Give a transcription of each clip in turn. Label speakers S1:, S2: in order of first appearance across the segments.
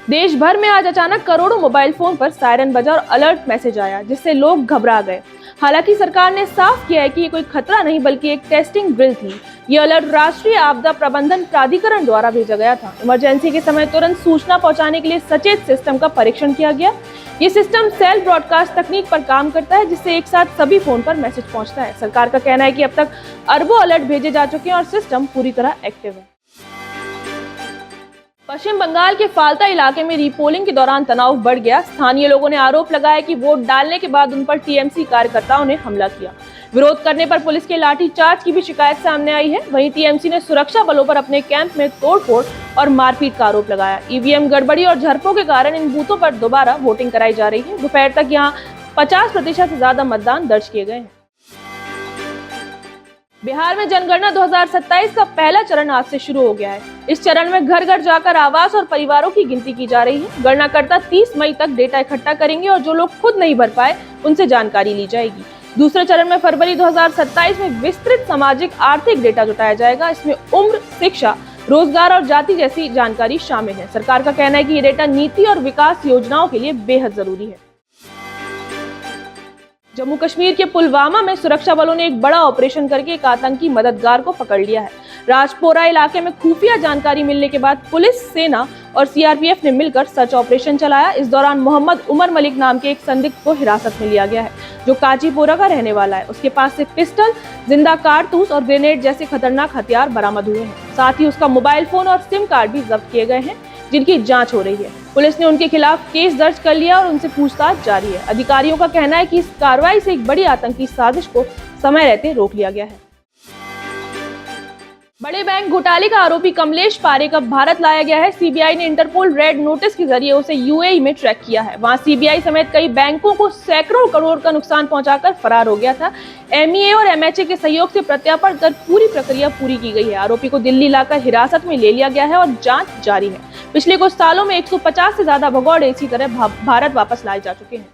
S1: देश भर में आज अचानक करोड़ों मोबाइल फोन पर सायरन बजा और अलर्ट मैसेज आया, जिससे लोग घबरा गए। हालांकि सरकार ने साफ किया है कि ये कोई खतरा नहीं बल्कि एक टेस्टिंग ड्रिल थी। ये अलर्ट राष्ट्रीय आपदा प्रबंधन प्राधिकरण द्वारा भेजा गया था। इमरजेंसी के समय तुरंत सूचना पहुंचाने के लिए सचेत सिस्टम का परीक्षण किया गया। ये सिस्टम सेल ब्रॉडकास्ट तकनीक पर काम करता है, जिससे एक साथ सभी फोन पर मैसेज पहुंचता है। सरकार का कहना है कि अब तक अरबों अलर्ट भेजे जा चुके हैं और सिस्टम पूरी तरह एक्टिव है। पश्चिम बंगाल के फाल्ता इलाके में रीपोलिंग के दौरान तनाव बढ़ गया। स्थानीय लोगों ने आरोप लगाया कि वोट डालने के बाद उन पर टीएमसी कार्यकर्ताओं ने हमला किया। विरोध करने पर पुलिस के लाठीचार्ज की भी शिकायत सामने आई है। वहीं टीएमसी ने सुरक्षा बलों पर अपने कैंप में तोड़फोड़ और मारपीट का आरोप लगाया। ईवीएम गड़बड़ी और झड़पों के कारण इन बूथों पर दोबारा वोटिंग कराई जा रही है। दोपहर तक यहाँ 50% से ज्यादा मतदान दर्ज किए गए हैं। बिहार में जनगणना 2027 का पहला चरण आज से शुरू हो गया है। इस चरण में घर घर जाकर आवास और परिवारों की गिनती की जा रही है। गणनाकर्ता 30 मई तक डेटा इकट्ठा करेंगे और जो लोग खुद नहीं भर पाए उनसे जानकारी ली जाएगी। दूसरे चरण में फरवरी 2027 में विस्तृत सामाजिक आर्थिक डेटा जुटाया जाएगा। इसमें उम्र, शिक्षा, रोजगार और जाति जैसी जानकारी शामिल है। सरकार का कहना है कि ये डेटा नीति और विकास योजनाओं के लिए बेहद जरूरी है। जम्मू कश्मीर के पुलवामा में सुरक्षा बलों ने एक बड़ा ऑपरेशन करके एक आतंकी मददगार को पकड़ लिया है। राजपोरा इलाके में खुफिया जानकारी मिलने के बाद पुलिस, सेना और सीआरपीएफ ने मिलकर सर्च ऑपरेशन चलाया। इस दौरान मोहम्मद उमर मलिक नाम के एक संदिग्ध को हिरासत में लिया गया है, जो काचीपोरा का रहने वाला है। उसके पास से पिस्टल, जिंदा कारतूस और ग्रेनेड जैसे खतरनाक हथियार बरामद हुए हैं। साथ ही उसका मोबाइल फोन और सिम कार्ड भी जब्त किए गए हैं, जिनकी जांच हो रही है। पुलिस ने उनके खिलाफ केस दर्ज कर लिया और उनसे पूछताछ जारी है। अधिकारियों का कहना है कि इस कार्रवाई से एक बड़ी आतंकी साजिश को समय रहते रोक लिया गया है। बड़े बैंक घोटाले का आरोपी कमलेश पारेख अब भारत लाया गया है। सीबीआई ने इंटरपोल रेड नोटिस के जरिए उसे यूएई में ट्रैक किया है। वहां सीबीआई समेत कई बैंकों को सैकड़ों करोड़ का नुकसान पहुंचाकर फरार हो गया था। एमईए और एमएचए के सहयोग से प्रत्यार्पण कर पूरी प्रक्रिया पूरी की गई है। आरोपी को दिल्ली लाकर हिरासत में ले लिया गया है और जांच जारी है। पिछले कुछ सालों में 150 से ज्यादा भगौड़े इसी तरह भारत वापस लाए जा चुके हैं।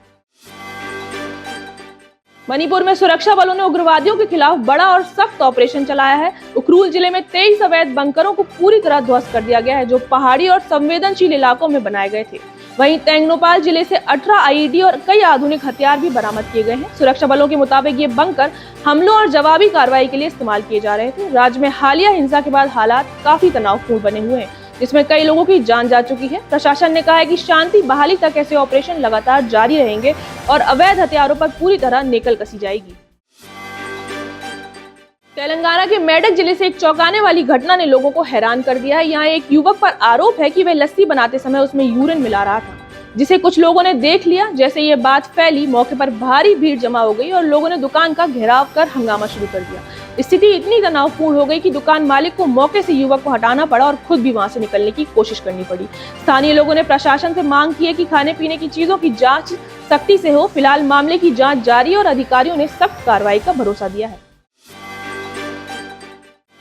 S1: मणिपुर में सुरक्षा बलों ने उग्रवादियों के खिलाफ बड़ा और सख्त ऑपरेशन चलाया है। उखरूल जिले में 23 अवैध बंकरों को पूरी तरह ध्वस्त कर दिया गया है, जो पहाड़ी और संवेदनशील इलाकों में बनाए गए थे। वहीं तेंगनोपाल जिले से 18 आईईडी और कई आधुनिक हथियार भी बरामद किए गए हैं। सुरक्षा बलों के मुताबिक ये बंकर हमलों और जवाबी कार्रवाई के लिए इस्तेमाल किए जा रहे थे। राज्य में हालिया हिंसा के बाद हालात काफी तनावपूर्ण बने हुए हैं, जिसमें कई लोगों की जान जा चुकी है। प्रशासन ने कहा है कि शांति बहाली तक ऐसे ऑपरेशन लगातार जारी रहेंगे और अवैध हथियारों पर पूरी तरह नेकल कसी जाएगी। तेलंगाना के मेडक जिले से एक चौंकाने वाली घटना ने लोगों को हैरान कर दिया है। यहाँ एक युवक पर आरोप है कि वह लस्सी बनाते समय उसमें यूरिन मिला रहा था, जिसे कुछ लोगों ने देख लिया। जैसे ये बात फैली, मौके पर भारी भीड़ जमा हो गई और लोगों ने दुकान का घेराव कर हंगामा शुरू कर दिया। स्थिति इतनी तनावपूर्ण हो गई कि दुकान मालिक को मौके से युवक को हटाना पड़ा और खुद भी वहां से निकलने की कोशिश करनी पड़ी। स्थानीय लोगों ने प्रशासन से मांग की है कि खाने पीने की चीजों की जांच सख्ती से हो। फिलहाल मामले की जांच जारी और अधिकारियों ने सख्त कार्रवाई का भरोसा दिया है।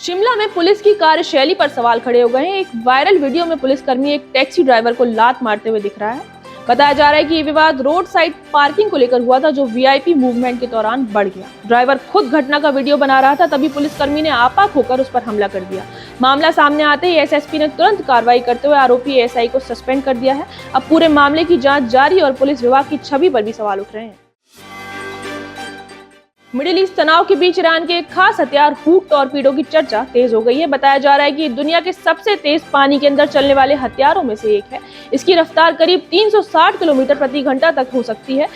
S1: शिमला में पुलिस की कार्यशैली पर सवाल खड़े हो गए हैं। एक वायरल वीडियो में पुलिसकर्मी एक टैक्सी ड्राइवर को लात मारते हुए दिख रहा है। बताया जा रहा है कि ये विवाद रोड साइड पार्किंग को लेकर हुआ था, जो वीआईपी मूवमेंट के दौरान बढ़ गया। ड्राइवर खुद घटना का वीडियो बना रहा था, तभी पुलिसकर्मी ने आपाक होकर उस पर हमला कर दिया। मामला सामने आते ही एसएसपी ने तुरंत कार्रवाई करते हुए आरोपी एएसआई को सस्पेंड कर दिया है। अब पूरे मामले की जांच जारी और पुलिस विभाग की छवि पर भी सवाल उठ रहे हैं। मिडिल ईस्ट तनाव के बीच ईरान के एक खास हथियार हुक टॉर्पीडो की चर्चा तेज हो गई है। बताया जा रहा है कि दुनिया के सबसे तेज पानी के अंदर चलने वाले हथियारों में से एक है। इसकी रफ्तार करीब 360 किलोमीटर प्रति घंटा तक हो सकती है,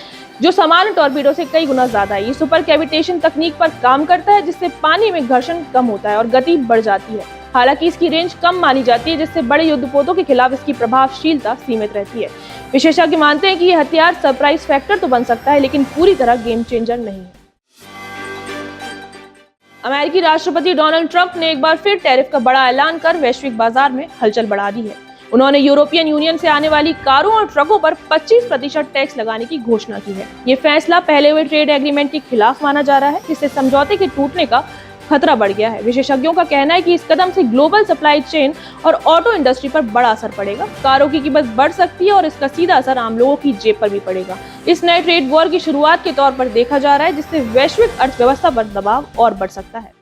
S1: जो सामान्य टॉर्पीडो से कई गुना ज्यादा है। ये सुपर कैविटेशन तकनीक पर काम करता है, जिससे पानी में घर्षण कम होता है और गति बढ़ जाती है। हालांकि इसकी रेंज कम मानी जाती है, जिससे बड़े युद्धपोतों के खिलाफ इसकी प्रभावशीलता सीमित रहती है। विशेषज्ञ मानते हैं कि यह हथियार सरप्राइज फैक्टर तो बन सकता है, लेकिन पूरी तरह गेम चेंजर नहीं है। अमेरिकी राष्ट्रपति डोनाल्ड ट्रंप ने एक बार फिर टैरिफ का बड़ा ऐलान कर वैश्विक बाजार में हलचल बढ़ा दी है। उन्होंने यूरोपियन यूनियन से आने वाली कारों और ट्रकों पर 25% टैक्स लगाने की घोषणा की है। ये फैसला पहले हुए ट्रेड एग्रीमेंट के खिलाफ माना जा रहा है, जिससे समझौते के टूटने का खतरा बढ़ गया है। विशेषज्ञों का कहना है कि इस कदम से ग्लोबल सप्लाई चेन और ऑटो इंडस्ट्री पर बड़ा असर पड़ेगा। कारों की कीमत बढ़ सकती है और इसका सीधा असर आम लोगों की जेब पर भी पड़ेगा। इस नए ट्रेड वॉर की शुरुआत के तौर पर देखा जा रहा है, जिससे वैश्विक अर्थव्यवस्था पर दबाव और बढ़ सकता है।